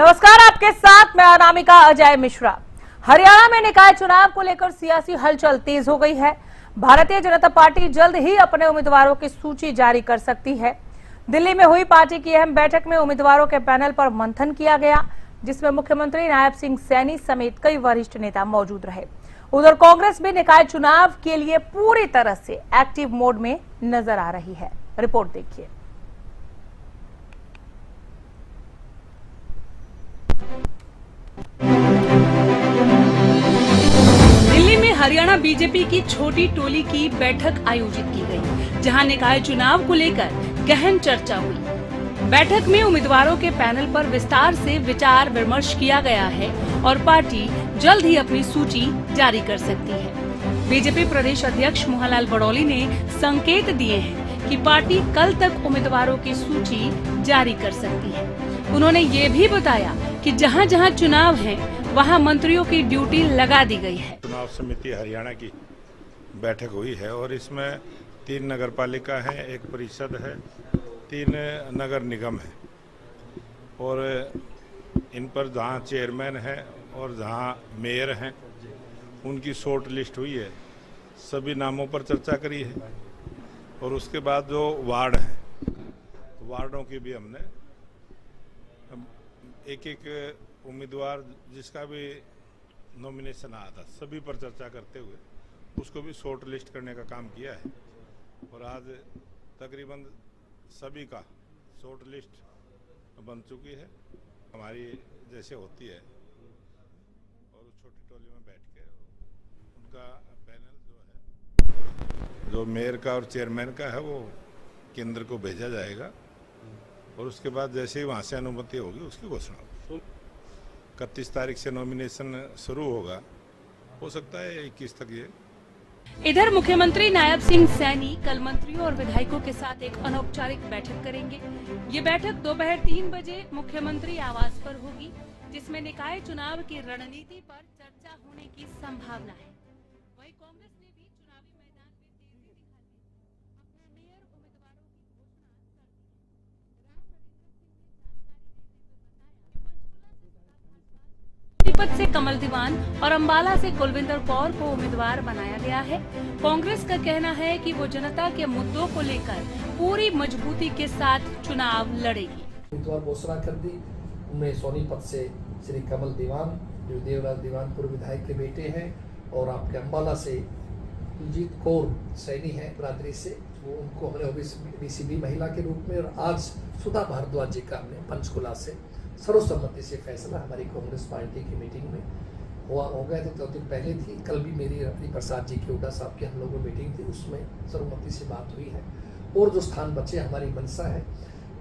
नमस्कार, आपके साथ मैं अनामिका अजय मिश्रा। हरियाणा में निकाय चुनाव को लेकर सियासी हलचल तेज हो गई है। भारतीय जनता पार्टी जल्द ही अपने उम्मीदवारों की सूची जारी कर सकती है। दिल्ली में हुई पार्टी की अहम बैठक में उम्मीदवारों के पैनल पर मंथन किया गया, जिसमें मुख्यमंत्री नायब सिंह सैनी समेत कई वरिष्ठ नेता मौजूद रहे। उधर कांग्रेस भी निकाय चुनाव के लिए पूरी तरह से एक्टिव मोड में नजर आ रही है। रिपोर्ट देखिए। दिल्ली में हरियाणा बीजेपी की छोटी टोली की बैठक आयोजित की गई, जहां निकाय चुनाव को लेकर गहन चर्चा हुई। बैठक में उम्मीदवारों के पैनल पर विस्तार से विचार विमर्श किया गया है और पार्टी जल्द ही अपनी सूची जारी कर सकती है। बीजेपी प्रदेश अध्यक्ष मोहनलाल बड़ौली ने संकेत दिए हैं कि पार्टी कल तक उम्मीदवारों की सूची जारी कर सकती है। उन्होंने ये भी बताया कि जहां जहां चुनाव है वहां मंत्रियों की ड्यूटी लगा दी गई है। चुनाव समिति हरियाणा की बैठक हुई है और इसमें 3 नगर पालिका है, 1 परिषद है, 3 नगर निगम है और इन पर जहां चेयरमैन है और जहां मेयर हैं उनकी शॉर्ट लिस्ट हुई है। सभी नामों पर चर्चा करी है और उसके बाद जो वार्ड हैं, वार्डों की भी हमने एक उम्मीदवार जिसका भी नॉमिनेशन आया था सभी पर चर्चा करते हुए उसको भी शॉर्ट लिस्ट करने का काम किया है और आज तकरीबन सभी का शॉर्ट लिस्ट बन चुकी है। हमारी जैसे होती है और उस छोटी टोली में बैठ के उनका पैनल जो है, जो मेयर का और चेयरमैन का है, वो केंद्र को भेजा जाएगा और उसके बाद जैसे ही वहाँ से अनुमति होगी उसकी घोषणा होगी। 31 तारीख से नॉमिनेशन शुरू होगा, हो सकता है 21 तक ये। इधर मुख्यमंत्री नायब सिंह सैनी कल मंत्रियों और विधायकों के साथ एक अनौपचारिक बैठक करेंगे। ये बैठक दोपहर 3 बजे मुख्यमंत्री आवास पर होगी, जिसमें निकाय चुनाव की रणनीति पर चर्चा होने की संभावना है। वहीं कांग्रेस ने भी चुनावी मैदान में तेजी दिखाते अपने मेयर उम्मीदवारों की घोषणा कर दी है। सोनीपत से कमल दीवान और अंबाला से कुलविंदर कौर को उम्मीदवार बनाया गया है। कांग्रेस का कहना है कि वो जनता के मुद्दों को लेकर पूरी मजबूती के साथ चुनाव लड़ेगी। उम्मीदवार घोषणा कर दी। उनमें सोनीपत से श्री कमल दीवान जो देवराज दीवान पूर्व विधायक के बेटे हैं और आपके अंबाला से कुलजीत कौर सैनी है बरादरी से, वो उनको हमने ओबीसी महिला के रूप में, और आज सुधा भारद्वाज जी का हमने पंचकुला से सर्वसम्मति से फैसला हमारी कांग्रेस पार्टी की मीटिंग में हो गया था। 2 दिन पहले थी, कल भी मेरी हरिप्रसाद जी की हुड्डा साहब के हम लोगों में मीटिंग थी, उसमें सर्वसम्मति से बात हुई है। और जो स्थान बचे हमारी मनसा है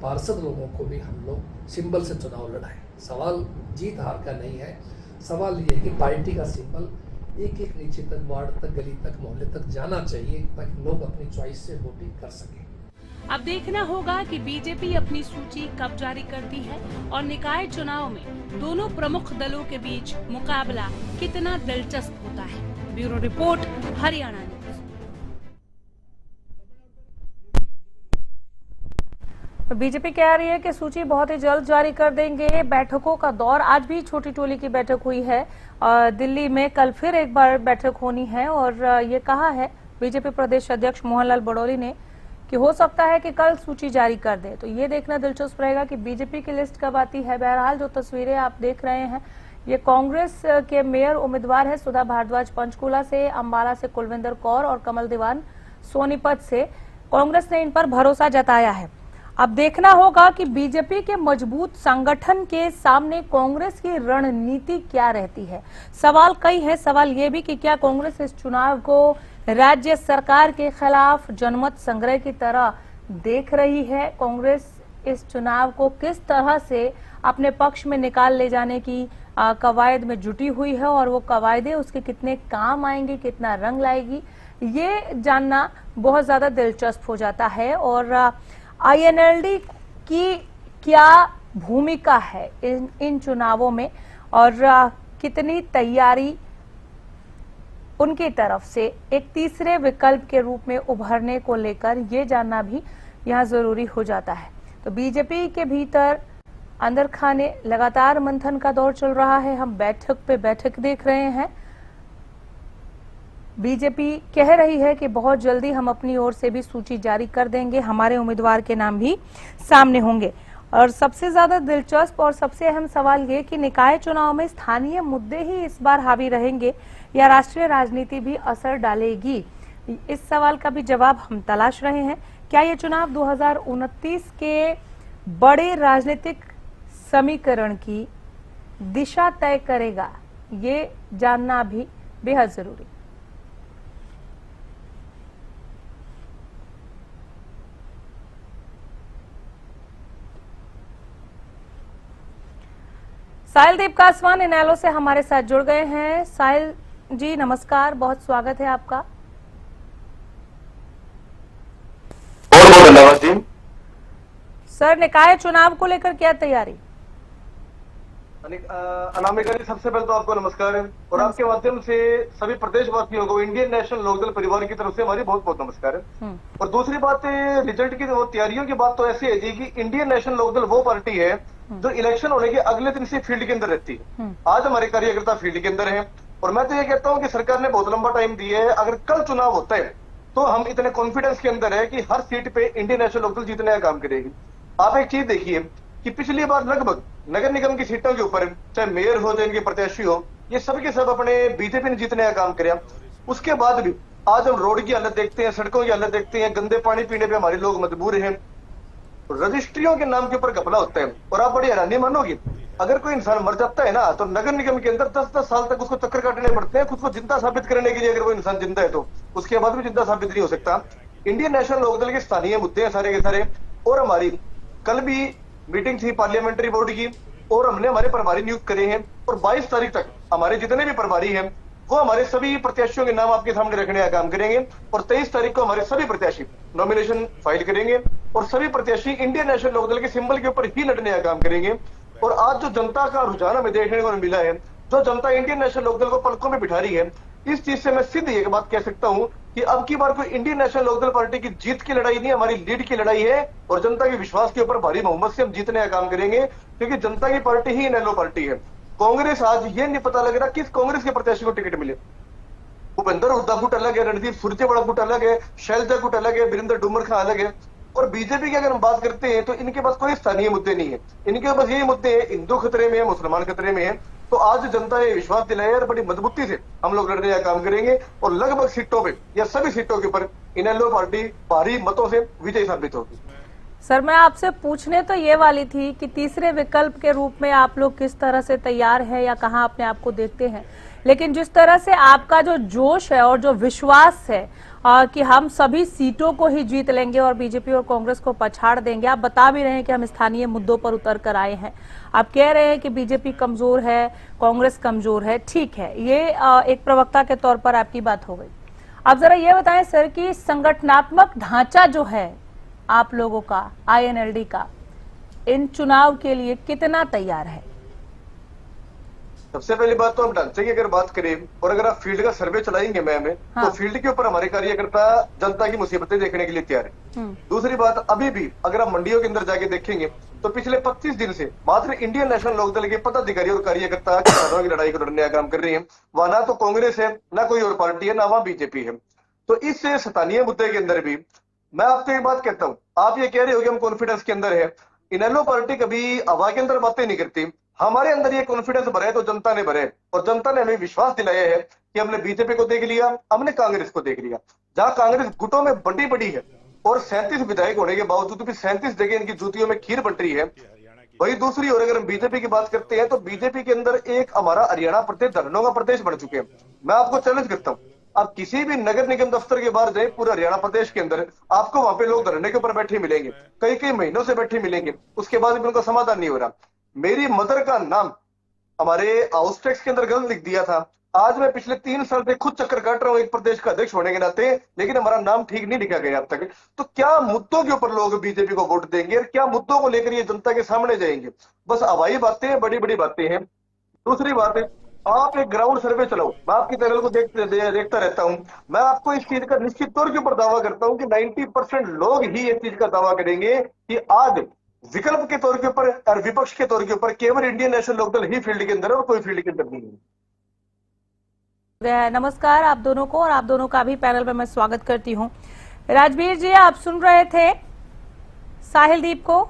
पार्षद लोगों को भी हम लोग सिंबल से चुनाव लड़ाएं। सवाल जीत हार का नहीं है, सवाल ये है कि पार्टी का सिंबल एक एक नीचे तक, वार्ड तक, गली तक, मोहल्ले तक जाना चाहिए ताकि लोग अपनी चॉइस से वोटिंग कर सकें। अब देखना होगा कि बीजेपी अपनी सूची कब जारी करती है और निकाय चुनाव में दोनों प्रमुख दलों के बीच मुकाबला कितना दिलचस्प होता है। Bureau report, Haryana news. BJP कह रही है कि सूची बहुत ही जल्द जारी कर देंगे। बैठकों का दौर, आज भी छोटी टोली की बैठक हुई है और दिल्ली में कल फिर एक बार बैठक होनी है और ये कहा है बीजेपी प्रदेश अध्यक्ष मोहनलाल बड़ौली ने कि हो सकता है कि कल सूची जारी कर दे। तो ये देखना दिलचस्प रहेगा कि बीजेपी की लिस्ट कब आती है। बहरहाल जो तस्वीरें आप देख रहे हैं, ये कांग्रेस के मेयर उम्मीदवार है सुधा भारद्वाज पंचकुला से, अंबाला से कुलविंदर कौर और कमल दीवान सोनीपत से। कांग्रेस ने इन पर भरोसा जताया है। अब देखना होगा कि बीजेपी के मजबूत संगठन के सामने कांग्रेस की रणनीति क्या रहती है। सवाल कई है। सवाल ये भी कि क्या कांग्रेस इस चुनाव को राज्य सरकार के खिलाफ जनमत संग्रह की तरह देख रही है। कांग्रेस इस चुनाव को किस तरह से अपने पक्ष में निकाल ले जाने की कवायद में जुटी हुई है और वो कवायदें उसके कितने काम आएंगी, कितना रंग लाएगी, ये जानना बहुत ज्यादा दिलचस्प हो जाता है। और आईएनएलडी की क्या भूमिका है इन चुनावों में और कितनी तैयारी उनकी तरफ से एक तीसरे विकल्प के रूप में उभरने को लेकर, ये जानना भी यहाँ जरूरी हो जाता है। तो बीजेपी के भीतर अंदर खाने लगातार मंथन का दौर चल रहा है। हम बैठक पे बैठक देख रहे हैं। बीजेपी कह रही है कि बहुत जल्दी हम अपनी ओर से भी सूची जारी कर देंगे, हमारे उम्मीदवार के नाम भी सामने होंगे। और सबसे ज्यादा दिलचस्प और सबसे अहम सवाल ये कि निकाय चुनाव में स्थानीय मुद्दे ही इस बार हावी रहेंगे या राष्ट्रीय राजनीति भी असर डालेगी। इस सवाल का भी जवाब हम तलाश रहे हैं। क्या ये चुनाव 2029 के बड़े राजनीतिक समीकरण की दिशा तय करेगा, ये जानना भी बेहद जरूरी। साहिल देव कासवान इनेलो से हमारे साथ जुड़ गए हैं। साहिल जी नमस्कार, बहुत स्वागत है आपका। बहुत बहुत धन्यवाद जी। सर, निकाय चुनाव को लेकर क्या तैयारी? अनामिका जी, सबसे पहले तो आपको नमस्कार है और आपके माध्यम से सभी प्रदेशवासियों को इंडियन नेशनल लोकदल परिवार की तरफ से हमारी बहुत बहुत नमस्कार है। और दूसरी बात रिजल्ट की तैयारियों की बात तो ऐसी है जी कि इंडियन नेशनल लोकदल वो पार्टी है जो इलेक्शन होने के अगले दिन से फील्ड के अंदर रहती है। आज हमारे कार्यकर्ता फील्ड के अंदर है और मैं तो ये कहता हूँ कि सरकार ने बहुत लंबा टाइम दिया है। अगर कल चुनाव होता है तो हम इतने कॉन्फिडेंस के अंदर है कि हर सीट पे इंडियन नेशनल लोकदल जीतने का काम करेगी। आप एक चीज देखिए कि पिछली बार लगभग नगर निगम की सीटों के ऊपर चाहे मेयर हो जाए इनके प्रत्याशी हो, ये सब के सब अपने बीजेपी ने जीतने का काम किया। उसके बाद भी आज हम रोड की हालत देखते हैं, सड़कों की हालत देखते हैं, गंदे पानी पीने पे हमारे लोग मजबूर हैं, रजिस्ट्रियों के नाम के ऊपर घपला होता है। और आप बड़ी हैरानी मानोगे, अगर कोई इंसान मर जाता है ना तो नगर निगम के अंदर 10-10 साल तक उसको चक्कर काटने पड़ते हैं खुद को जिंदा साबित करने के लिए। अगर वो इंसान जिंदा है तो उसके बाद भी जिंदा साबित नहीं हो सकता। इंडियन नेशनल लोकदल के स्थानीय मुद्दे हैं सारे के सारे। और हमारी कल भी मीटिंग थी पार्लियामेंट्री बोर्ड की और हमने हमारे प्रभारी नियुक्त करे हैं और 22 तारीख तक हमारे जितने भी प्रभारी हैं वो हमारे सभी प्रत्याशियों के नाम आपके सामने रखने का काम करेंगे। और 23 तारीख को हमारे सभी प्रत्याशी नॉमिनेशन फाइल करेंगे और सभी प्रत्याशी इंडियन नेशनल लोकदल के सिंबल के ऊपर ही लड़ने का काम करेंगे। और आज जो जनता का रुझान हमें देखने को मिला है, जो जनता इंडियन नेशनल लोकदल को पलकों में बिठा रही है, इस चीज से मैं सीधी एक बात कह सकता हूं कि अब की बार कोई इंडियन नेशनल लोकदल पार्टी की जीत की लड़ाई नहीं, हमारी लीड की लड़ाई है। और जनता के विश्वास के ऊपर भारी बहुमत से हम जीतने का काम करेंगे क्योंकि जनता की पार्टी ही इनेलो पार्टी है। कांग्रेस आज ये नहीं पता लग रहा किस कांग्रेस के प्रत्याशी को टिकट मिले। भूपेंद्र हुड्डा गुट अलग है, रणदीप सुरजेवाला गुट अलग है, शैलजा गुट अलग है, वीरेंद्र डूमर खां अलग है। और बीजेपी की अगर हम बात करते हैं तो इनके पास कोई स्थानीय मुद्दे नहीं है, इनके पास यही मुद्दे हैं हिंदू खतरे में है, मुसलमान खतरे में है। तो आज जनता ने विश्वास दिलाया और बड़ी मजबूती से हम लोग लड़ने का काम करेंगे और लगभग सीटों पे या सभी सीटों के ऊपर इनेलो पार्टी भारी मतों से विजयी साबित होगी। सर, मैं आपसे पूछने तो ये वाली थी कि तीसरे विकल्प के रूप में आप लोग किस तरह से तैयार है या कहां अपने आप को देखते हैं, लेकिन जिस तरह से आपका जो जोश है और जो विश्वास है कि हम सभी सीटों को ही जीत लेंगे और बीजेपी और कांग्रेस को पछाड़ देंगे, आप बता भी रहे हैं कि हम स्थानीय मुद्दों पर उतर कर आए हैं, आप कह रहे हैं कि बीजेपी कमजोर है, कांग्रेस कमजोर है, ठीक है, ये एक प्रवक्ता के तौर पर आपकी बात हो गई। अब जरा ये बताएं सर कि संगठनात्मक ढांचा जो है आप लोगों का, INLD का, इन चुनाव के लिए कितना तैयार है? सबसे पहली बात तो हम ढांचे की अगर बात करें और अगर आप फील्ड का सर्वे चलाएंगे मैम हाँ। तो फील्ड के ऊपर हमारे कार्यकर्ता जनता की मुसीबतें देखने के लिए तैयार है। दूसरी बात, अभी भी अगर आप मंडियों के अंदर जाके देखेंगे तो पिछले 25 दिन से मात्र इंडियन नेशनल लोकदल के पदाधिकारी और कार्यकर्ता किसानों की लड़ाई को लड़ने का काम कर रही है। वहां ना तो कांग्रेस है, ना कोई और पार्टी है, ना वहां बीजेपी है। तो इस स्थानीय मुद्दे के अंदर भी मैं आपसे एक बात कहता हूं, आप ये कह रहे हो कि हम कॉन्फिडेंस के अंदर है, इनेलो पार्टी कभी हवा के अंदर बातें नहीं करती। हमारे अंदर ये कॉन्फिडेंस भरा है तो जनता ने भरे और जनता ने हमें विश्वास दिलाया है कि हमने बीजेपी को देख लिया, हमने कांग्रेस को देख लिया। जहां कांग्रेस गुटों में बड़ी बड़ी है और 37 विधायक होने के बावजूद भी 37 जगह इनकी जूतियों में खीर बट रही है। वही दूसरी ओर अगर हम बीजेपी की बात करते हैं तो बीजेपी के अंदर एक हमारा हरियाणा प्रदेश धरनों का प्रदेश बन चुके हैं। मैं आपको चैलेंज करता हूं, आप किसी भी नगर निगम दफ्तर के बाहर जाए पूरा हरियाणा प्रदेश के अंदर, आपको वहां पे लोग धरने के ऊपर बैठे मिलेंगे, कई कई महीनों से बैठे मिलेंगे, उसके बाद भी उनका समाधान नहीं हो रहा। मेरी मदर का नाम हमारे हाउस टैक्स के अंदर गलत लिख दिया था। आज मैं पिछले 3 साल से खुद चक्कर काट रहा हूं एक प्रदेश का अध्यक्ष होने के नाते, लेकिन हमारा नाम ठीक नहीं लिखा गया अब तक। तो क्या मुद्दों के ऊपर लोग बीजेपी को वोट देंगे और क्या मुद्दों को लेकर ये जनता के सामने जाएंगे? बस हवाई बातें हैं, बड़ी बड़ी बातें हैं। दूसरी बात है, आप एक ग्राउंड सर्वे चलाओ, मैं आपकी चैनल को देखता रहता हूं। मैं आपको इस चीज का निश्चित तौर के ऊपर दावा करता हूं कि 90% लोग ही इस चीज का दावा करेंगे कि आज विकल्प के तौर के ऊपर और विपक्ष के तौर के ऊपर केवल इंडियन नेशनल लोकदल ही फील्ड के अंदर है और कोई फील्ड के अंदर नहीं है। नमस्कार आप दोनों को, और आप दोनों का भी पैनल में मैं स्वागत करती हूं। राजवीर जी, आप सुन रहे थे साहिलदीप को?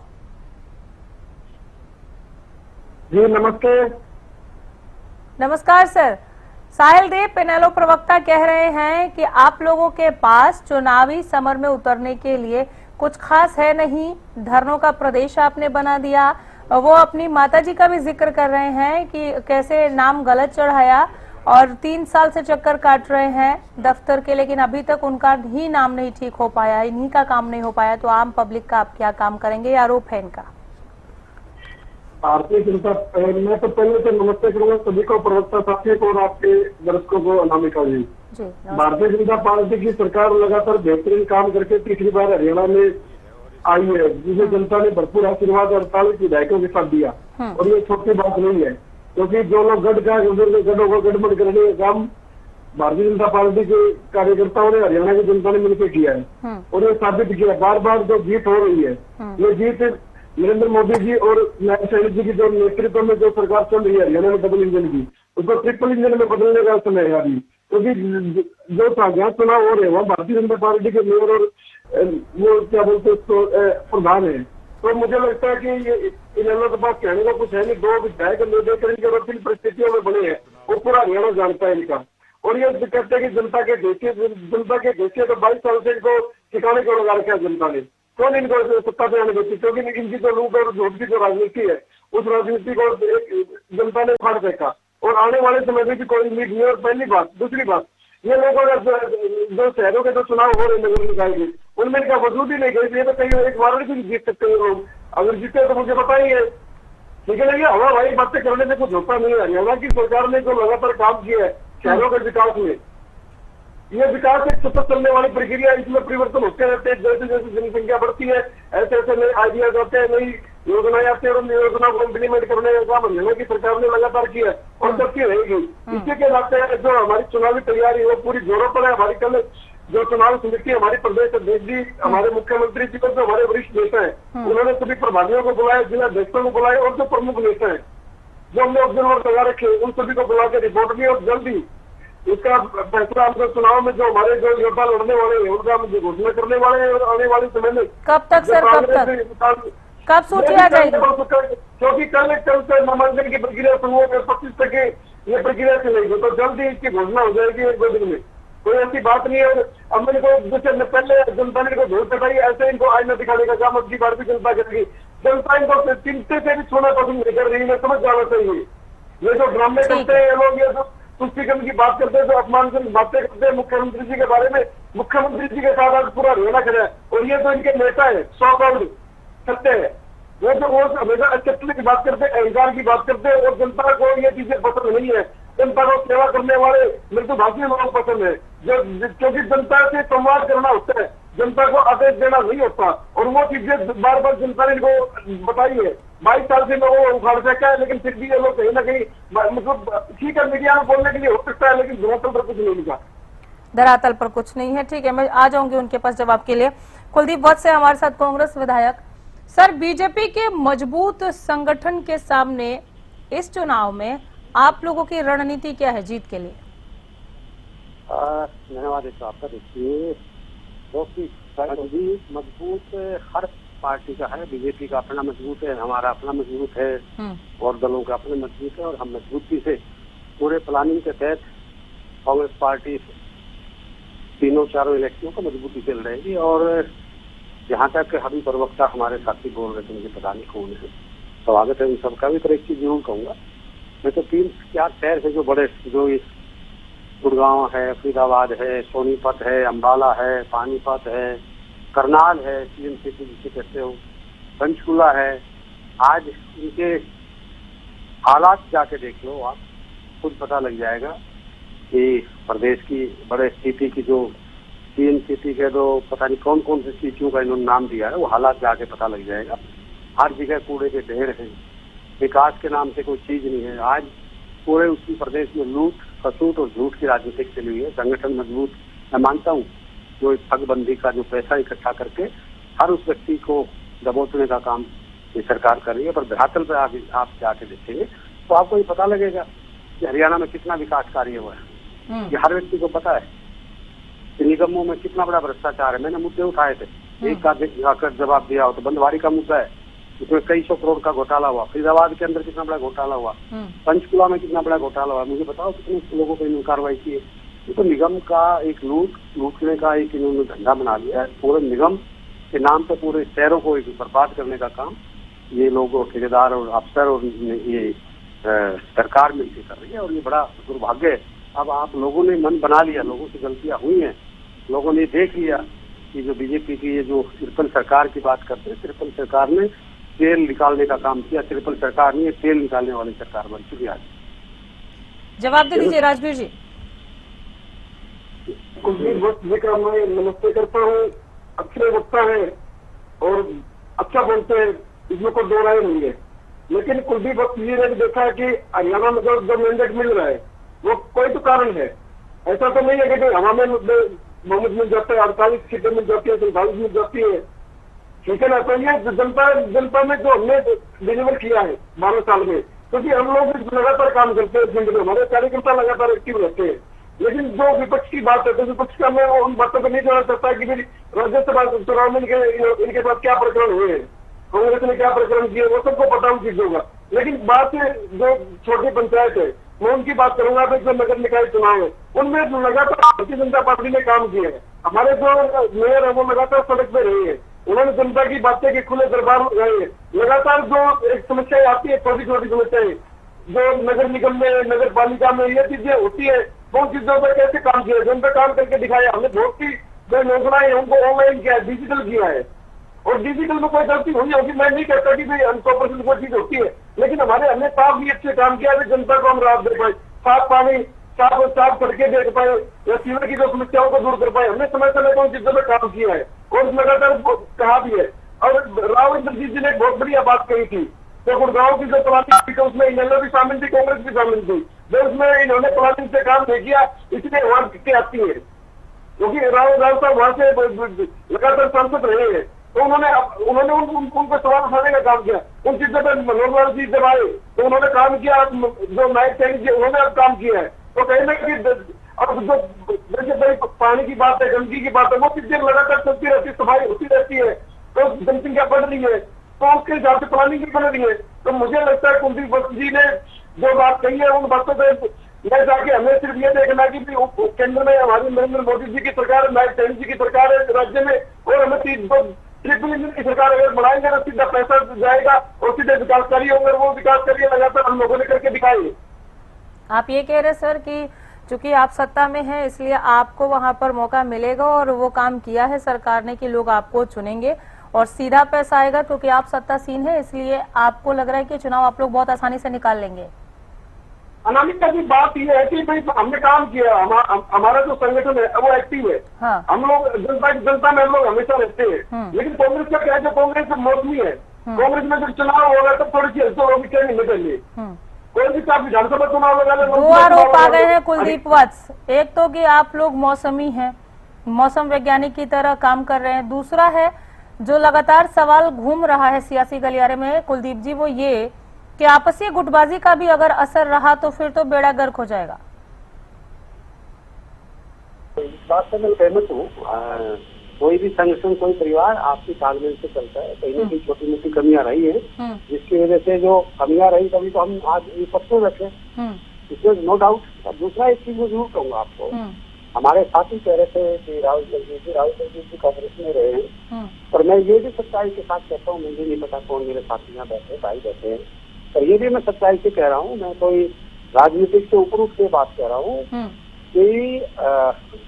जी नमस्ते। नमस्कार सर। साहिलदीप, इनेलो प्रवक्ता कह रहे हैं कि आप लोगों के पास चुनावी समर में उतरने के लिए कुछ खास है नहीं, धरनों का प्रदेश आपने बना दिया। वो अपनी माताजी का भी जिक्र कर रहे हैं कि कैसे नाम गलत चढ़ाया और 3 साल से चक्कर काट रहे हैं दफ्तर के, लेकिन अभी तक उनका ही नाम नहीं ठीक हो पाया, इन्हीं का काम नहीं हो पाया। तो आम पब्लिक का आप क्या काम करेंगे, ये आरोप है इनका। भारतीय जनता, मैं तो पहले से नमस्ते करूंगा सभी को, प्रवक्ता साथियों को और आपके दर्शकों को। अनामिका जी, भारतीय जनता पार्टी की सरकार लगातार बेहतरीन काम करके तीसरी बार हरियाणा में आई है, जिसे जनता ने भरपूर आशीर्वाद 48 विधायकों के साथ दिया। और ये छोटी बात नहीं है, क्योंकि जो लोग गढ़ गढ़ों को गड़बड़ करने का काम भारतीय जनता पार्टी के कार्यकर्ताओं ने, हरियाणा की जनता ने मिलकर किया है। और ये साबित किया, बार बार जो जीत हो रही है, ये जीत नरेंद्र मोदी जी और नायब सैनिक जी की जो नेतृत्व में जो सरकार चल रही है हरियाणा में डबल इंजन की, उसको ट्रिपल इंजन में बदलने का समय है अभी। क्योंकि जो जहाँ चुनाव हो रहे हैं वहाँ भारतीय जनता पार्टी के मेयर और वो क्या बोलते प्रधान है। तो मुझे लगता है कि ये इनेलो के पास कहने का कुछ है नहीं। 2 विधायक निर्देशन के और 3 परिस्थितियों में बने हैं, वो पूरा हरियाणा जानता है इनका। और ये कहते हैं कि जनता के देशी तो 22 साल से इनको ठिकाने को लगा रखा है जनता ने। कौन इनको सत्ता पे आने देती? क्योंकि इनकी जो लूट और झूठ की जो राजनीति है, उस राजनीति को जनता ने उखाड़ फेंका और आने वाले समय में भी कोई उम्मीद नहीं। और पहली बात, दूसरी बात, ये लोग जो शहरों के जो चुनाव हो रहे हैं नगर निकाय के, उनमें इनका वजूद ही नहीं गई। ये तो कहीं एक वाराणसी भी जीत सकते हैं लोग, अगर जीते तो मुझे पता ही है। लेकिन ये हवा भाई बातें करने से कुछ होता नहीं है। हरियाणा की सरकार ने जो लगातार काम किया है शहरों के विकास में, ये विकास एक सतत चलने वाली प्रक्रिया, इसमें परिवर्तन होते रहते हैं। जैसे जैसे जनसंख्या बढ़ती है ऐसे ऐसे नए आइडियाज आते हैं, नई योजनाएं आती है और उन योजना को इम्प्लीमेंट करने का काम हरियाणा की सरकार ने लगातार किया और करती रहेगी। इसी के नाते जो हमारी चुनावी तैयारी वो पूरी जोरों पर है। हमारी कल जो चुनाव समिति हमारी प्रदेश अध्यक्ष जी, हमारे मुख्यमंत्री जी और जो हमारे वरिष्ठ नेता है, उन्होंने सभी प्रभारियों को बुलाया, जिला अध्यक्षों को बुलाया और जो प्रमुख नेता है जो हमने ऑब्जर्वर लगा रखे, उन सभी को बुला के रिपोर्ट भी और जल्दी इसका फैसला हमको चुनाव में जो हमारे जो योद्धा लड़ने वाले हैं उनका हम घोषणा करने वाले हैं। और आने वाले समय में कब तक सर, कब सूची आ जाएगी? क्योंकि कल से नामांकन की प्रक्रिया शुरू होकर 25 तक ये प्रक्रिया चलेगी, तो जल्दी इसकी घोषणा हो जाएगी 1-2 दिन में। कोई ऐसी बात नहीं है। अब मैंने को पहले जनता ने इनको धूल चटाई, ऐसे इनको आईना दिखाने का काम अब की बार भी जनता करेगी। जनता इनको चिंते से भी छोड़ना पसंद नहीं कर रही है, समझ जाना चाहिए। ये जो ड्रामे करते हैं लोग, ये सब तुष्टिकरण की बात करते हैं, जो अपमानजनक बातें करते हैं मुख्यमंत्री जी के बारे में, मुख्यमंत्री जी के साथ आज पूरा हरियाणा खड़ा है। और ये तो इनके नेता है, 100 सत्य है, वो तो वो हमेशा अस्तित्व की बात करते हैं, अहंकार की बात करते हैं। और जनता को ये चीजें पसंद नहीं है। जनता को सेवा करने वाले मृदुभाषी लोग पसंद है, जो क्योंकि जनता से संवाद करना होता है, जनता को आदेश देना नहीं होता। और वो चीजें बार बार जनता ने इनको बताई है। 22 साल से लोगों उखाड़ फेंका है, लेकिन फिर भी ये लोग कहीं ना कहीं मतलब ठीक है, मीडिया में बोलने के लिए हो सकता है, लेकिन धरातल पर कुछ नहीं लिखा। धरातल पर कुछ नहीं है। ठीक है, मैं आ जाऊंगी उनके पास जवाब के लिए। कुलदीप वत्स से हमारे साथ कांग्रेस विधायक। सर, बीजेपी के मजबूत संगठन के सामने इस चुनाव में आप लोगों की रणनीति क्या है जीत के लिए? धन्यवाद आपका। देखिए, मजबूत हर पार्टी का है, बीजेपी का अपना मजबूत है, हमारा अपना मजबूत है और दलों का अपना मजबूत है। और हम मजबूती से पूरे प्लानिंग के तहत कांग्रेस पार्टी 3-4 इलेक्शनों को मजबूती से लड़ेगी। और जहाँ तक अभी प्रवक्ता हमारे साथी बोल रहे थे, मुझे पता नहीं कौन है, स्वागत है उन सबका भी। पर एक चीज जरूर कहूंगा, मैं तो 3-4 शहर है जो बड़े, जो इस गुड़गांव है, फरीदाबाद है, सोनीपत है, अम्बाला है, पानीपत है, करनाल है, सीएम सिटी जिसे कहते हो, पंचकुला है। आज इनके हालात जाके देख लो, आप खुद पता लग जाएगा कि प्रदेश की बड़े सिटी की जो सीएम सिटी के जो पता नहीं कौन कौन सी सिटियों का इन्होंने नाम दिया है, वो हालात जाके पता लग जाएगा। हर जगह कूड़े के ढेर हैं, विकास के नाम से कोई चीज नहीं है। आज पूरे उत्तर प्रदेश में लूट, खसूट और झूठ की राजनीति चली हुई है। संगठन मजबूत, मैं मानता हूँ, जो इस ठगबंदी का जो पैसा इकट्ठा करके हर उस व्यक्ति को दबोचने का काम ये सरकार कर रही है। पर धरातल पे आप जाके देखेंगे तो आपको ये पता लगेगा कि हरियाणा में कितना विकास कार्य हुआ है। ये हर व्यक्ति को पता है कि निगमों में कितना बड़ा भ्रष्टाचार है। मैंने मुद्दे उठाए थे, एक का आकर जवाब दिया हो तो बंदवाड़ी का मुद्दा है, इसमें कई 100 करोड़ का घोटाला हुआ। फरीदाबाद के अंदर कितना बड़ा घोटाला हुआ, पंचकुला में कितना बड़ा घोटाला हुआ। मुझे बताओ कितने लोगों पर इन्होंने कार्रवाई की है। ये तो निगम का एक लूटने का एक इन्होंने धंधा बना लिया है। पूरे निगम के नाम पे पूरे शहरों को एक बर्बाद करने का काम ये लोग और ठेकेदार और अफसर और ये सरकार मिलकर कर रही है, और ये बड़ा दुर्भाग्य है। अब आप लोगों ने मन बना लिया, लोगों से गलतियां हुई हैं, लोगों ने देख लिया कि जो बीजेपी की ये जो ट्रिपल सरकार की बात करते हैं, ट्रिपल सरकार ने तेल निकालने का काम किया। ट्रिपल सरकार नहीं, तेल निकालने वाली सरकार बन चुकी है। जवाब दे दीजिए राजवीर जी। कुलदीप जी का मैं नमस्ते करता हूँ। अच्छे वक्ता है और अच्छा बोलते हैं, इसमें कोई दो राय नहीं है। लेकिन कुलदीप वक्त जी ने भी देखा है कि हरियाणा में जो मैंडेट मिल रहा है वो कोई तो कारण है। ऐसा तो नहीं है कि हवा में बहुमत मिल जाता है, 48 सीटें मिल जाती है, 47 मिल जाती है, ठीक है ना। तो ये जनता में जो हमने डिलीवर किया है 12 साल में, क्योंकि हम लोग लगातार काम करते हैं, फील्ड में हमारे कार्यकर्ता लगातार एक्टिव रहते हैं। लेकिन जो विपक्ष की बात है तो विपक्ष का मैं उन बातों को नहीं जाना चाहता कि भाई राज्यसभा चुनाव में इनके पास क्या प्रकरण हुए हैं, कांग्रेस ने क्या प्रकरण किए, वो सबको पता उन चीजों का। लेकिन बात जो छोटी पंचायत है मैं उनकी बात करूंगा। तो जो नगर निकाय चुनाव है उनमें लगातार भारतीय जनता पार्टी ने काम किया है। हमारे जो मेयर है वो लगातार सड़क पे रहे हैं, उन्होंने जनता की बातें के खुले दरबार गए हैं। लगातार जो एक समस्याएं आती है, छोटी छोटी समस्याएं जो नगर निगम में, नगर पालिका में ये चीजें होती है, वो चीजों पर कैसे काम किया, जिन पर काम करके दिखाया हमने। बहुत सी जो योजनाएं उनको ऑनलाइन किया है, डिजिटल किया है, और डिजिटल में कोई गलती हुई होगी मैं नहीं कहता कि भाई 100% कोई चीज होती है, लेकिन हमने साफ भी अच्छे काम किया है। जनता को हम राहत दे पाए, साफ पानी, साफ सड़कें देख पाए, या सीवर की जो समस्याओं को दूर कर पाए। हमने समय समय पर उन चीजों में काम किया है और लगातार कहा भी है। और राव इंद्रजीत जी ने बहुत बढ़िया बात कही थी, तो गुड़गांव की जो प्लानिंग थी उसमें इनेलो भी शामिल थी, कांग्रेस भी शामिल थी। जो उसमें इन्होंने प्लानिंग से काम नहीं किया, इसलिए वहां दिक्कतें आती है, क्योंकि राव साहब वहां से लगातार सांसद रहे हैं। तो उन्होंने उनको सवाल उठाने का काम किया। उन चीजों पर मनोहर लाल जी जब आए तो उन्होंने काम किया, जो नायक सैनी जी उन्होंने अब काम किया है। तो कहीं ना कहीं अब जो जैसे पानी की बात है, गंदगी की बात है, वो चीजें लगातार चलती रहती है, सफाई होती रहती है, तो जनसंख्या बढ़ रही है, तो उसके हिसाब से प्लानिंग भी बन रही है। तो मुझे लगता है कुलदीप जी ने जो बात कही है उन बातों पर मैं जाके हमें सिर्फ ये देखना कि केंद्र में हमारी नरेंद्र मोदी जी की सरकार, नायक सैनी जी की सरकार है राज्य में, और हमें ट्रिपल इंजन की सरकार अगर बढ़ाएंगे तो सीधा पैसा जाएगा और सीधे विकास कार्य होंगे, वो विकास कार्य लगातार हम लोगों ने करके दिखाएंगे। आप ये कह रहे सर कि चूंकि आप सत्ता में हैं इसलिए आपको वहां पर मौका मिलेगा और वो काम किया है सरकार ने कि लोग आपको चुनेंगे और सीधा पैसा आएगा, क्योंकि आप सत्तासीन है इसलिए आपको लग रहा है कि चुनाव आप लोग बहुत आसानी से निकाल लेंगे। अनामिका की बात यह है कि भाई हमने काम किया, हमारा जो संगठन है वो एक्टिव है। हाँ। हम लोग जनता में हम लोग हमेशा रहते हैं। लेकिन कांग्रेस का क्या है, जो कांग्रेस मौसमी है, कांग्रेस में जब चुनाव होगा तब थोड़ी सी हलचल होगी, क्या नहीं निकलिए। कोई भी आप विधानसभा चुनाव लगा ले। दो आरोप आ गए हैं कुलदीप वत्स, एक तो कि आप लोग मौसमी हैं, मौसम वैज्ञानिक की तरह काम कर रहे हैं, दूसरा है जो लगातार सवाल घूम रहा है सियासी गलियारे में कुलदीप जी, वो ये कि आपसी गुटबाजी का भी अगर असर रहा तो फिर तो बेड़ा गर्क हो जाएगा। इस बात से मैं सहमत हूँ। कोई भी संगठन, कोई परिवार आपसी तालमेल से चलता है। कहीं ना कहीं छोटी मोटी कमियां रही है, जिसकी वजह से जो कमियां रही तभी तो हम आज विपक्ष में बैठे, इसमें नो डाउट। दूसरा एक चीज मैं जरूर कहूँगा आपको, हमारे साथी कह रहे थे कि राहुल गांधी जी कांग्रेस में रहे हैं, पर मैं ये भी सच्चाई के साथ कहता हूँ, मुझे नहीं पता कौन मेरे साथी यहाँ बैठे, भाई बैठे हैं, पर ये भी मैं सच्चाई से कह रहा हूँ, मैं कोई राजनीतिक से ऊपर उठ के बात कह रहा हूँ कि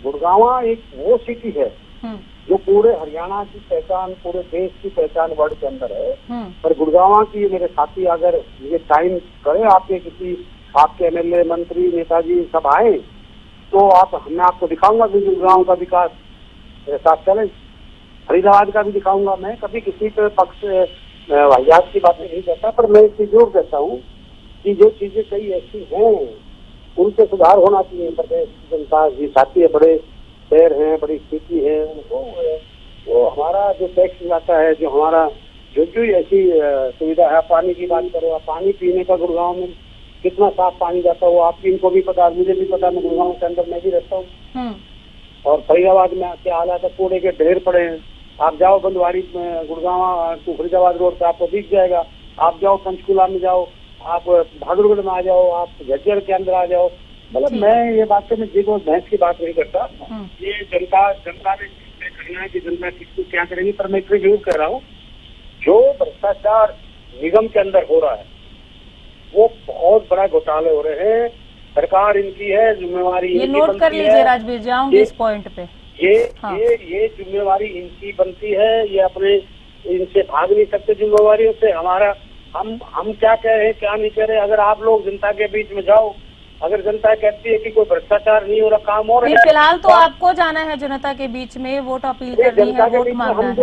गुड़गांव एक वो सिटी है जो पूरे हरियाणा की पहचान, पूरे देश की पहचान वर्ल्ड के अंदर है। पर गुड़गांव की मेरे साथी अगर ये टाइम करे, आपके एमएलए, मंत्री, नेताजी सब आए तो मैं आपको दिखाऊंगा कि गुड़गांव का विकास मेरे साथ चले। फरीदाबाद का भी दिखाऊंगा। मैं कभी किसी पे पक्ष वाहियात की बातें नहीं करता, पर मैं इसे जोर देता हूँ कि जो चीजें कई ऐसी हैं उनसे सुधार होना चाहिए। प्रदेश की जनता जी साथी है, बड़े शहर हैं, बड़ी स्थिति है, उनको वो हमारा जो टैक्स जाता है, जो हमारा जो ऐसी सुविधा है। पानी की बात करो, आप पानी पीने का गुड़गांव में कितना साफ पानी जाता हो, आप इनको भी पता, मुझे भी पता, मैं गुड़गांव के अंदर मैं भी रहता हूँ। और फरीदाबाद में क्या हालात है, कूड़े के ढेर पड़े हैं। आप जाओ बंदवाड़ी में, गुड़गांव टू फरीदाबाद रोड पे आपको दिख जाएगा। आप जाओ पंचकूला में जाओ, आप बहादुरगढ़ में आ जाओ, आप झज्जर के अंदर आ जाओ। मतलब मैं ये बात में देखो बहस की बात नहीं करता, ये जनता ने करना है कि जनता किसको क्या करेगी। पर मैं इतना जरूर कह रहा हूँ, जो भ्रष्टाचार निगम के अंदर हो रहा है वो बहुत बड़ा घोटाले हो रहे हैं। सरकार इनकी है, जिम्मेवारी ये नोट कर लीजिए राजवीर, जाऊंगी इस पॉइंट पे। ये जिम्मेवारी इनकी बनती है, ये अपने इनसे भाग नहीं सकते जिम्मेवारियों से। हमारा हम क्या कह रहे हैं क्या नहीं कह रहे, अगर आप लोग जनता के बीच में जाओ, अगर जनता कहती है कि कोई भ्रष्टाचार नहीं हो रहा, काम हो रहा है, फिलहाल तो आपको जाना है जनता के बीच में, वोट अपील करनी है, वोट मांगना है।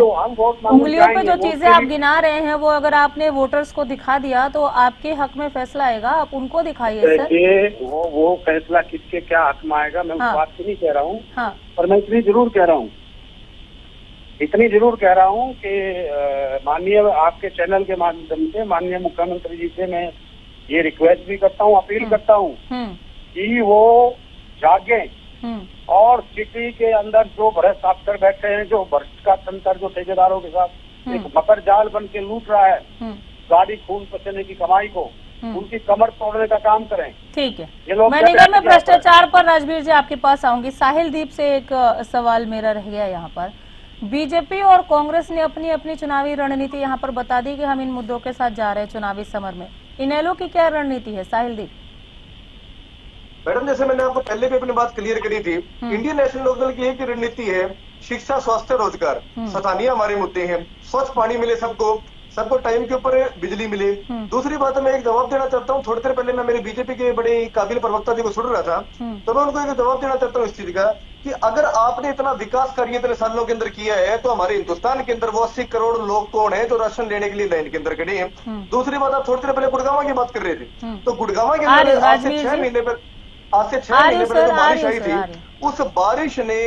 उंगलियों पे जो चीजें आप गिना रहे हैं वो अगर आपने वोटर्स को दिखा दिया तो आपके हक में फैसला आएगा, आप उनको दिखाइए सर। वो फैसला किसके क्या हक में आएगा, मैं उस बात की नहीं कह रहा हूँ। पर मैं इतनी जरूर कह रहा हूँ कि माननीय आपके चैनल के माध्यम से माननीय मुख्यमंत्री जी से मैं ये रिक्वेस्ट भी करता हूँ, अपील करता हूँ कि वो जागे और सिटी के अंदर जो भ्रष्ट अफसर बैठे हैं, जो भ्रष्ट का तंत्र जो ठेकेदारों के साथ एक मकर जाल बन के लूट रहा है गाड़ी खून पसीने की कमाई को, उनकी कमर तोड़ने का काम करें। ठीक है, मैं निगम में भ्रष्टाचार पर राजवीर जी आपके पास आऊंगी। साहिल दीप से एक सवाल मेरा रह गया यहाँ पर। बीजेपी और कांग्रेस ने अपनी अपनी चुनावी रणनीति यहाँ पर बता दी कि हम इन मुद्दों के साथ जा रहे हैं चुनावी समर में। इनेलो की क्या रणनीति है साहिल दीप? मैडम, जैसे मैंने आपको पहले भी अपनी बात क्लियर करी थी, इंडियन नेशनल लोकदल की एक रणनीति है शिक्षा, स्वास्थ्य, रोजगार, स्थानीय हमारे मुद्दे हैं। स्वच्छ पानी मिले सबको टाइम के ऊपर बिजली मिले। दूसरी बात मैं एक जवाब देना चाहता हूँ, थोड़ी देर पहले मैं मेरे बीजेपी के बड़े काबिल प्रवक्ता जी को सुन रहा था, तो मैं उनको एक जवाब देना चाहता हूँ इस चीज का कि अगर आपने इतना विकास कार्य इतने सालों के अंदर किया है तो हमारे हिंदुस्तान के अंदर वो 80 करोड़ लोग कौन है जो राशन लेने के लिए लाइन के अंदर खड़े हैं। दूसरी बात, आप थोड़ी देर पहले गुड़गांव की बात कर रहे थे, तो गुड़गांव के अंदर आज से 6 महीने पहले जो बारिश आई थी, उस बारिश ने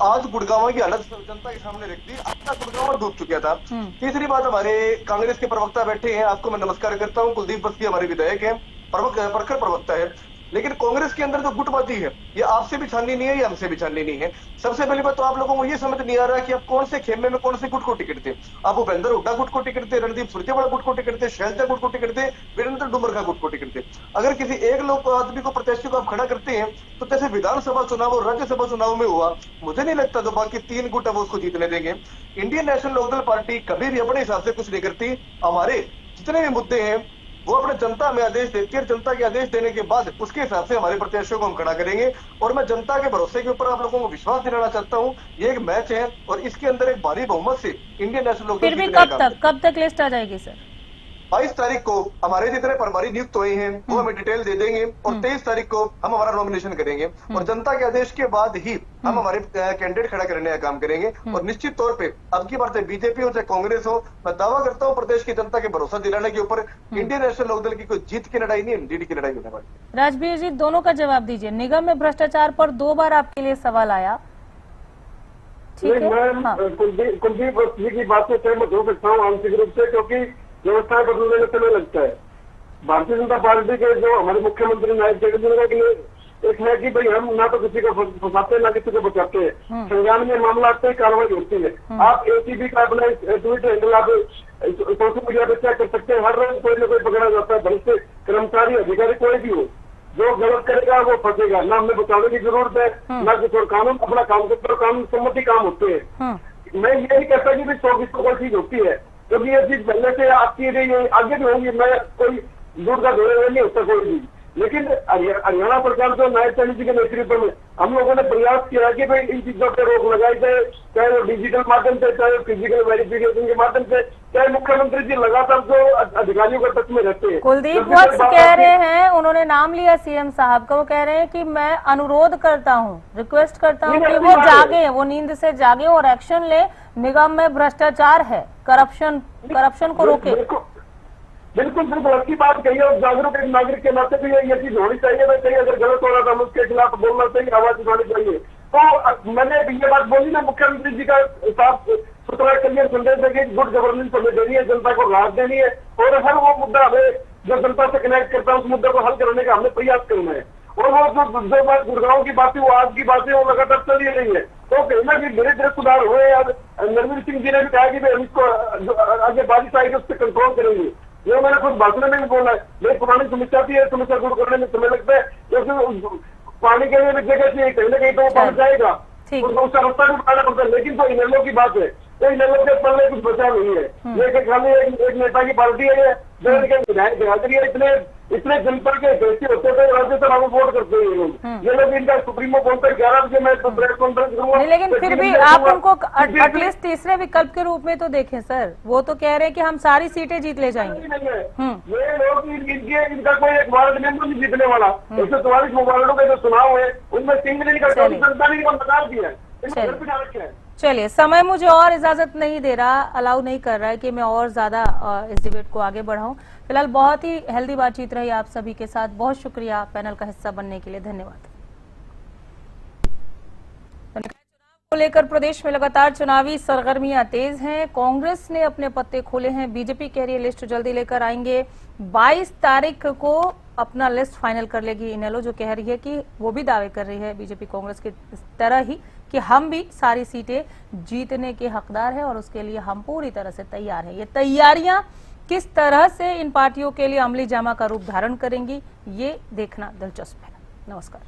आज गुड़गांव की हालत जनता के सामने रख दी। अब तक गुड़गांव डूब चुका था। तीसरी बात, हमारे कांग्रेस के प्रवक्ता बैठे हैं, आपको मैं नमस्कार करता हूं, कुलदीप बस्ती हमारे विधायक हैं, प्रखर प्रवक्ता है। लेकिन कांग्रेस के अंदर जो गुटबाजी है ये आपसे भी छाननी नहीं है, ये हमसे भी छाननी नहीं है। सबसे पहली बात तो आप लोगों को ये समझ नहीं आ रहा कि आप कौन से खेमे में कौन से गुट को टिकट थे। आप भूपेंद्र हुड्डा गुट को टिकट थे, रणदीप सुरजेवाला गुट को टिकट थे, शैलजा गुट को टिकट थे, वीरेंद्र डुमर का गुट को टिकट थे। अगर किसी एक लोग आदमी को प्रत्याशी को आप खड़ा करते हैं तो जैसे विधानसभा चुनाव और राज्यसभा चुनाव में हुआ, मुझे नहीं लगता जो बाकी 3 गुट है वो उसको जीतने देंगे। इंडियन नेशनल लोकदल पार्टी कभी भी अपने हिसाब से कुछ नहीं करती। हमारे जितने भी मुद्दे हैं वो अपने जनता में आदेश देती है, जनता के आदेश देने के बाद उसके हिसाब से हमारे प्रत्याशियों को हम खड़ा करेंगे। और मैं जनता के भरोसे के ऊपर आप लोगों को विश्वास दिलाना चाहता हूं, ये एक मैच है और इसके अंदर एक भारी बहुमत से इंडियन नेशनल लोकदल फिर भी कब तक लिस्ट आ जाएगी सर? 22 तारीख को हमारे जितने प्रभारी नियुक्त हुए हैं वो हमें डिटेल दे देंगे और 23 तारीख को हम हमारा नॉमिनेशन करेंगे और जनता के आदेश के बाद ही हम हमारे कैंडिडेट खड़ा करने का काम करेंगे। और निश्चित तौर पे अब की बार चाहे बीजेपी हो चाहे कांग्रेस हो, मैं दावा करता हूँ प्रदेश की जनता के भरोसा दिलाने के ऊपर इंडियन नेशनल लोकदल की कोई जीत की लड़ाई नहीं, जीत की लड़ाई होने वाली। राजवीर जी, दोनों का जवाब दीजिए। निगम में भ्रष्टाचार पर 2 बार आपके लिए सवाल आया, ठीक है? कुलदीप जी की बात से सहमत हो सकता हूँ आंशिक रूप से, क्योंकि व्यवस्थाएं बदलने में समय लगता है। भारतीय जनता पार्टी के जो हमारे मुख्यमंत्री नायब जगदीश के लिए एक है कि भाई हम ना तो किसी को फंसाते ना किसी को बचाते हैं, संज्ञान में मामला आते हैं, कार्रवाई होती है। आप एसीबी का अपना ट्वीट हैंडल आप सोशल मीडिया पे चेक कर सकते हैं, हर रोज कोई ना कोई पकड़ा जाता है, भ्रष्ट कर्मचारी अधिकारी कोई भी हो, जो गलत करेगा वो फंसेगा। ना हमें बचाने की जरूरत है ना कुछ और, कानून अपना काम करता है, कानून सम्मति काम होते हैं। मैं ये नहीं कहता कि 24 को कोई चीज होती है, क्योंकि ये चीज पहले से आपकी रही आगे भी होंगी, मैं कोई दूर का दौरे नहीं होता कोई भी। लेकिन हरियाणा सरकार जो नायब सैनी जी के नेतृत्व में हम लोगों ने प्रयास किया कि भाई इन चीजों पर रोक लगाई जाए, चाहे वो डिजिटल माध्यम से, चाहे फिजिकल वेरिफिकेशन के माध्यम से, चाहे मुख्यमंत्री जी लगातार जो अधिकारियों के टच में रहते हैं। कुलदीप वत्स कह रहे हैं, उन्होंने नाम लिया सीएम साहब का, वो कह रहे हैं कि मैं अनुरोध करता हूँ, रिक्वेस्ट करता हूँ कि वो जागे, वो नींद से जागे और एक्शन ले। निगम में भ्रष्टाचार है, करप्शन को रोके। बिल्कुल अच्छी बात कही है और जागरूक एक नागरिक के नाते भी ये चीज होनी चाहिए। मैं चाहिए अगर गलत हो रहा था उसके खिलाफ बोलना चाहिए, आवाज उठानी चाहिए। तो मैंने ये बात बोली ना, मुख्यमंत्री जी का साफ दूसरा क्लियर संदेश है कि गुड गवर्नेंस हमें देनी है, जनता को राहत देनी है और हर वो मुद्दा हमें जो जनता से कनेक्ट करता है उस मुद्दे को हल करने का हमने प्रयास करना है। और वो जो बात गुड़गांव की बात थी, वो आज की बातें वो लगातार चल ही रही है, तो कहीं ना कहीं धीरे धीरे सुधार हुए। आज नरवीर सिंह जी ने भी कहा कि भाई हम इसको आगे बारिश आएगी उससे कंट्रोल करेंगे, ये मैंने खुद भाषण में भी बोला है। मेरी पुरानी समस्या थी, समस्या दूर करने में समय लगता है, क्योंकि पानी के लिए भी जगह चाहिए, कहीं ना कहीं तो वो पहुंच जाएगा, उसका रास्ता भी बनाना पड़ता है। लेकिन तो इनेलो की बात है, तो इनेलो के पल्ले कुछ बचा नहीं है, ये खाली एक नेता की पार्टी है, विधायक इतने जनता के व्यक्ति होते थे, राज्यसभा में वोट करते हैं ये लोग इनका सुप्रीमो बोलते हैं 11 बजे मैं प्रेस कॉन्फ्रेंस करूंगा। लेकिन फिर भी आप उनको एटलीस्ट तीसरे विकल्प के रूप में तो देखें सर, वो तो कह रहे हैं कि हम सारी सीटें जीत ले जाएंगे। ये लोग इनका कोई एक वार्ड मेंबर नहीं जीतने वाला, 144 वार्डों के जो चुनाव है उनमें 3 मिनट का जनता ने बता दिया है। चलिए, समय मुझे और इजाजत नहीं दे रहा, अलाउ नहीं कर रहा है कि मैं और ज्यादा इस डिबेट को आगे बढ़ाऊं। फिलहाल बहुत ही हेल्दी बातचीत रही आप सभी के साथ, बहुत शुक्रिया पैनल का हिस्सा बनने के लिए, धन्यवाद। चुनाव को लेकर प्रदेश में लगातार चुनावी सरगर्मियां तेज हैं। कांग्रेस ने अपने पत्ते खोले हैं, बीजेपी कह रही है लिस्ट जल्दी लेकर आएंगे, 22 तारीख को अपना लिस्ट फाइनल कर लेगी इनेलो, जो कह रही है कि वो भी दावे कर रही है बीजेपी कांग्रेस की तरह ही कि हम भी सारी सीटें जीतने के हकदार हैं और उसके लिए हम पूरी तरह से तैयार हैं। ये तैयारियां किस तरह से इन पार्टियों के लिए अमली जामा का रूप धारण करेंगी, ये देखना दिलचस्प है। नमस्कार।